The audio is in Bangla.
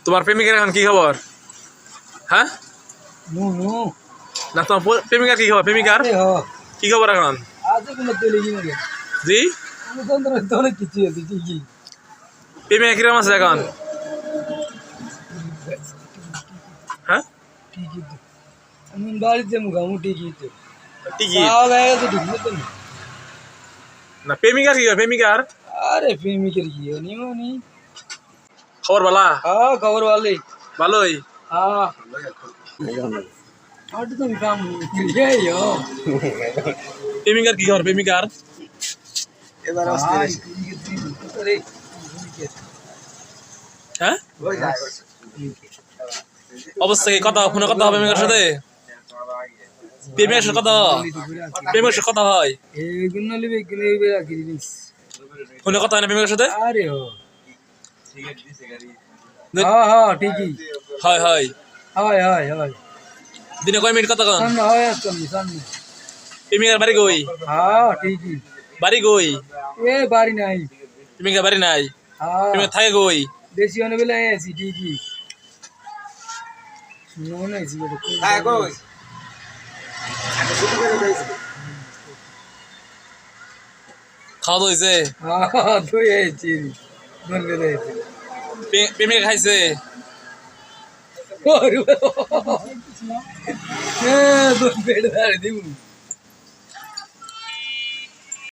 তোমার প্রেমিকার এখন কি খবর? হ্যাঁ নু নু না, তোমার প্রেমিকার কি খবর? প্রেমিকার কি খবর এখন? আজ কোনো তেলে কি লাগে জি, আমি তন্ত্র তোলে কিছু আছে ঠিকই প্রেমিকা কিরকম আছে এখন? হ্যাঁ ঠিকই তো আমি বাড়িতে মুখামু ঠিকই তো টিকিট খাওয়া গায়ে তো ঠিক মতো না না, প্রেমিকার কি খবর? প্রেমিকার আরে প্রেমিকের কি নিমনি খবর বলা হ্যাঁ খবর ভালো ভালোই। হ্যাঁ আর তো আমি কাম এই ও প্রেমিকার কি খবর? প্রেমিকার এবার আসতে রে হ্যাঁ অবস্থা কি? কথা ফোনে কথা হবে প্রেমিকার সাথে? প্রেমিকার সাথে কথা প্রেমিকার সাথে কথা হয়? এইগুলো লিবে কিনে লিবে রাখি দিস ফোনে কথা হয় না প্রেমিকার সাথে? আরে ও হ্যাঁ হ্যাঁ ঠিকই হয় হয়। হয় হয় হয় দিনে কয় মিনিট কথা কন? সামনে হয় সামনে সামনে প্রেমিকার বাড়ি কই? হ্যাঁ ঠিকই বাড়ি কই? এ বাড়ি নাই প্রেমিকার বাড়ি নাই? হ্যাঁ প্রেমিকা থাকে কই? দেশি অনেক বেলা আছি ঠিকই মনে আছি খাওয়া দাওয়া হয়েছে? হ্যাঁ তুই আছি ধন্যবাদ আছি প্রেমিকা খাইছে? হ্যাঁ ধন্যবাদ দিব